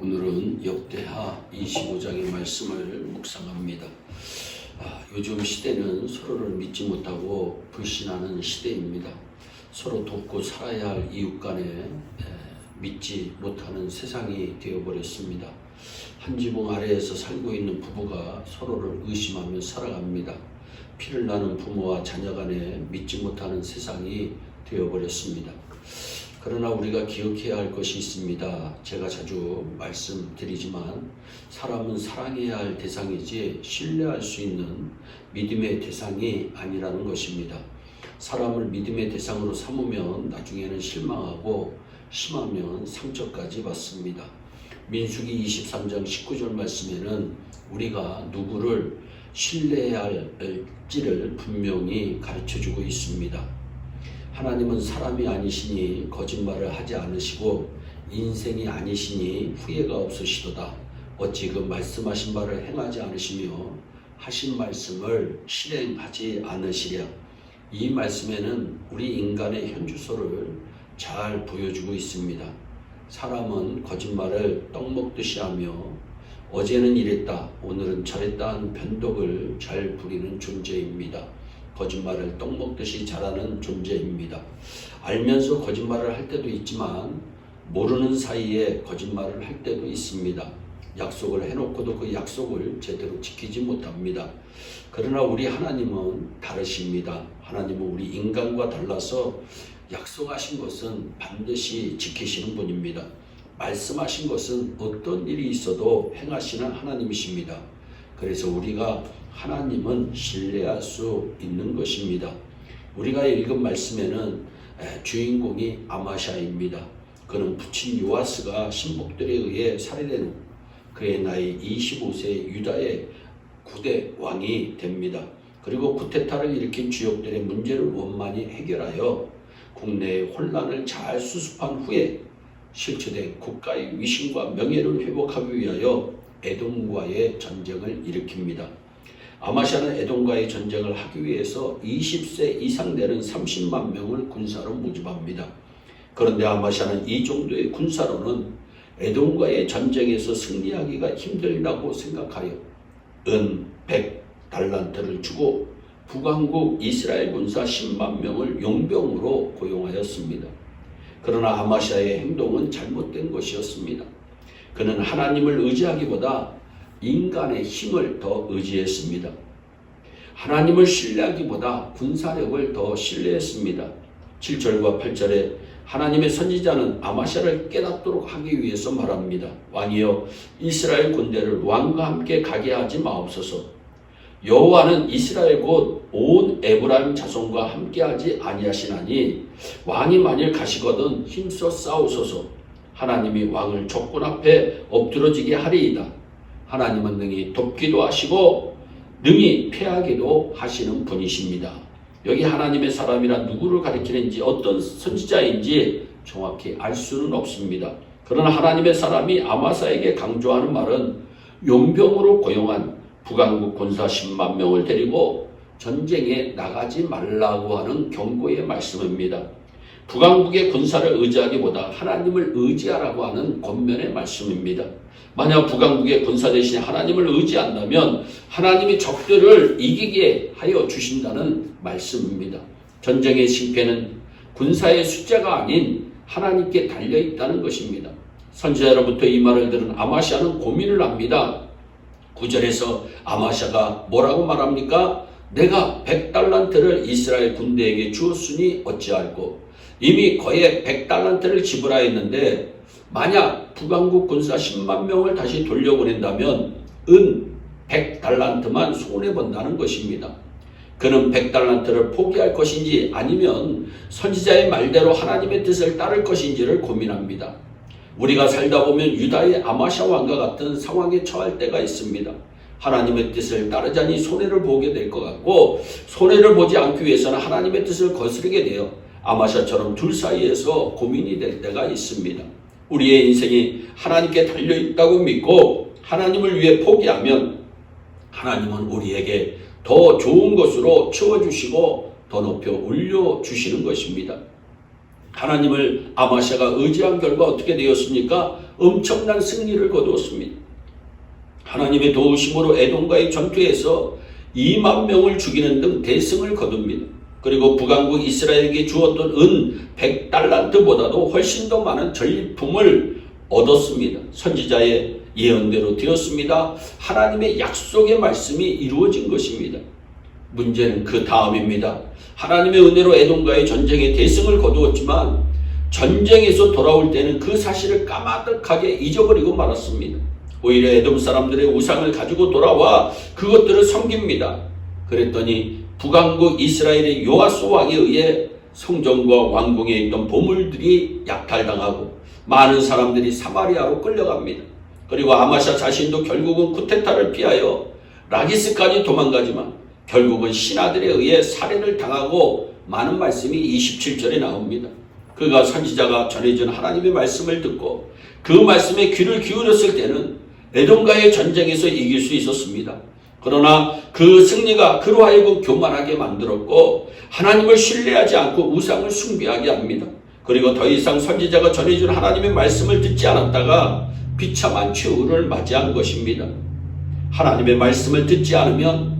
오늘은 역대하 25장의 말씀을 묵상합니다. 요즘 시대는 서로를 믿지 못하고 불신하는 시대입니다. 서로 돕고 살아야 할 이웃 간에 믿지 못하는 세상이 되어버렸습니다. 한 지붕 아래에서 살고 있는 부부가 서로를 의심하며 살아갑니다. 피를 나는 부모와 자녀 간에 믿지 못하는 세상이 되어버렸습니다. 그러나 우리가 기억해야 할 것이 있습니다. 제가 자주 말씀드리지만 사람은 사랑해야 할 대상이지 신뢰할 수 있는 믿음의 대상이 아니라는 것입니다. 사람을 믿음의 대상으로 삼으면 나중에는 실망하고 심하면 상처까지 받습니다. 민수기 23장 19절 말씀에는 우리가 누구를 신뢰해야 할지를 분명히 가르쳐주고 있습니다. 하나님은 사람이 아니시니 거짓말을 하지 않으시고 인생이 아니시니 후회가 없으시도다. 어찌 그 말씀하신 바를 행하지 않으시며 하신 말씀을 실행하지 않으시랴. 이 말씀에는 우리 인간의 현주소를 잘 보여주고 있습니다. 사람은 거짓말을 떡 먹듯이 하며 어제는 이랬다 오늘은 저랬다 하는 변덕을 잘 부리는 존재입니다. 거짓말을 떡 먹듯이 잘하는 존재입니다. 알면서 거짓말을 할 때도 있지만 모르는 사이에 거짓말을 할 때도 있습니다. 약속을 해놓고도 그 약속을 제대로 지키지 못합니다. 그러나 우리 하나님은 다르십니다. 하나님은 우리 인간과 달라서 약속하신 것은 반드시 지키시는 분입니다. 말씀하신 것은 어떤 일이 있어도 행하시는 하나님이십니다. 그래서 우리가 하나님은 신뢰할 수 있는 것입니다. 우리가 읽은 말씀에는 주인공이 아마샤입니다. 그는 부친 요아스가 신복들에 의해 살해된 후 그의 나이 25세 유다의 9대 왕이 됩니다. 그리고 쿠데타를 일으킨 주역들의 문제를 원만히 해결하여 국내의 혼란을 잘 수습한 후에 실추된 국가의 위신과 명예를 회복하기 위하여 에돔과의 전쟁을 일으킵니다. 아마샤는 에돔과의 전쟁을 하기 위해서 20세 이상 되는 30만 명을 군사로 모집합니다. 그런데 아마샤는 이 정도의 군사로는 에돔과의 전쟁에서 승리하기가 힘들다고 생각하여 은 100달란트를 주고 북왕국 이스라엘 군사 10만 명을 용병으로 고용하였습니다. 그러나 아마샤의 행동은 잘못된 것이었습니다. 그는 하나님을 의지하기보다 인간의 힘을 더 의지했습니다. 하나님을 신뢰하기보다 군사력을 더 신뢰했습니다. 7절과 8절에 하나님의 선지자는 아마샤를 깨닫도록 하기 위해서 말합니다. 왕이여 이스라엘 군대를 왕과 함께 가게 하지 마옵소서. 여호와는 이스라엘 곧 온 에브라임 자손과 함께하지 아니하시나니 왕이 만일 가시거든 힘써 싸우소서. 하나님이 왕을 적군 앞에 엎드러지게 하리이다. 하나님은 능히 돕기도 하시고 능히 패하기도 하시는 분이십니다. 여기 하나님의 사람이란 누구를 가리키는지 어떤 선지자인지 정확히 알 수는 없습니다. 그러나 하나님의 사람이 아마사에게 강조하는 말은 용병으로 고용한 북왕국 군사 10만 명을 데리고 전쟁에 나가지 말라고 하는 경고의 말씀입니다. 북왕국의 군사를 의지하기보다 하나님을 의지하라고 하는 권면의 말씀입니다. 만약 북왕국의 군사 대신에 하나님을 의지한다면 하나님이 적들을 이기게 하여 주신다는 말씀입니다. 전쟁의 승패는 군사의 숫자가 아닌 하나님께 달려있다는 것입니다. 선지자로부터 이 말을 들은 아마샤는 고민을 합니다. 9절에서 아마샤가 뭐라고 말합니까? 내가 100달란트를 이스라엘 군대에게 주었으니 어찌할꼬. 이미 거의 100달란트를 지불하였는데 만약 북왕국 군사 10만 명을 다시 돌려보낸다면 은 100달란트만 손해본다는 것입니다. 그는 100달란트를 포기할 것인지 아니면 선지자의 말대로 하나님의 뜻을 따를 것인지를 고민합니다. 우리가 살다 보면 유다의 아마샤 왕과 같은 상황에 처할 때가 있습니다. 하나님의 뜻을 따르자니 손해를 보게 될 것 같고 손해를 보지 않기 위해서는 하나님의 뜻을 거스르게 되어 아마샤처럼 둘 사이에서 고민이 될 때가 있습니다. 우리의 인생이 하나님께 달려있다고 믿고 하나님을 위해 포기하면 하나님은 우리에게 더 좋은 것으로 채워주시고 더 높여 올려주시는 것입니다. 하나님을 아마샤가 의지한 결과 어떻게 되었습니까? 엄청난 승리를 거두었습니다. 하나님의 도우심으로 에돔과의 전투에서 2만 명을 죽이는 등 대승을 거둡니다. 그리고 북왕국 이스라엘에게 주었던 은 100달란트보다도 훨씬 더 많은 전리품을 얻었습니다. 선지자의 예언대로 되었습니다. 하나님의 약속의 말씀이 이루어진 것입니다. 문제는 그 다음입니다. 하나님의 은혜로 에돔과의 전쟁에 대승을 거두었지만 전쟁에서 돌아올 때는 그 사실을 까마득하게 잊어버리고 말았습니다. 오히려 에돔 사람들의 우상을 가지고 돌아와 그것들을 섬깁니다. 그랬더니 북왕국 이스라엘의 요아스 왕에 의해 성전과 왕궁에 있던 보물들이 약탈당하고 많은 사람들이 사마리아로 끌려갑니다. 그리고 아마샤 자신도 결국은 쿠데타를 피하여 라기스까지 도망가지만 결국은 신하들에 의해 살해를 당하고 많은 말씀이 27절에 나옵니다. 그가 선지자가 전해준 하나님의 말씀을 듣고 그 말씀에 귀를 기울였을 때는 에돔과의 전쟁에서 이길 수 있었습니다. 그러나 그 승리가 그로 하여금 교만하게 만들었고 하나님을 신뢰하지 않고 우상을 숭배하게 합니다. 그리고 더 이상 선지자가 전해준 하나님의 말씀을 듣지 않았다가 비참한 최후를 맞이한 것입니다. 하나님의 말씀을 듣지 않으면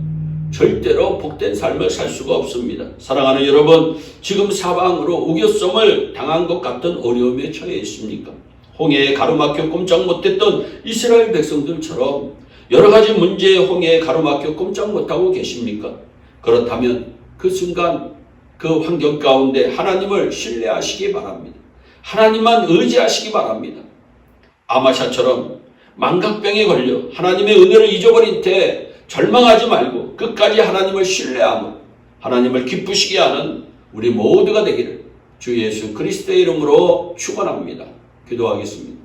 절대로 복된 삶을 살 수가 없습니다. 사랑하는 여러분, 지금 사방으로 우겨섬을 당한 것 같은 어려움에 처해 있습니까? 홍해에 가로막혀 꼼짝 못했던 이스라엘 백성들처럼 여러 가지 문제의 홍해에 가로막혀 꼼짝 못하고 계십니까? 그렇다면 그 순간 그 환경 가운데 하나님을 신뢰하시기 바랍니다. 하나님만 의지하시기 바랍니다. 아마샤처럼 망각병에 걸려 하나님의 은혜를 잊어버린 때 절망하지 말고 끝까지 하나님을 신뢰하며 하나님을 기쁘시게 하는 우리 모두가 되기를 주 예수 그리스도의 이름으로 축원합니다. 기도하겠습니다.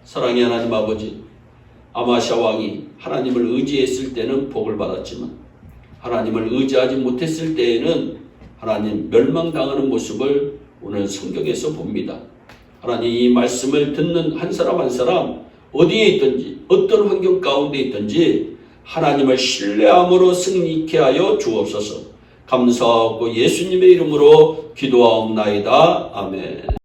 사랑의 하나님 아버지, 아마샤 왕이 하나님을 의지했을 때는 복을 받았지만 하나님을 의지하지 못했을 때에는 하나님 멸망당하는 모습을 오늘 성경에서 봅니다. 하나님 이 말씀을 듣는 한 사람 한 사람 어디에 있든지 어떤 환경 가운데 있든지 하나님을 신뢰함으로 승리케 하여 주옵소서. 감사하고 예수님의 이름으로 기도하옵나이다. 아멘.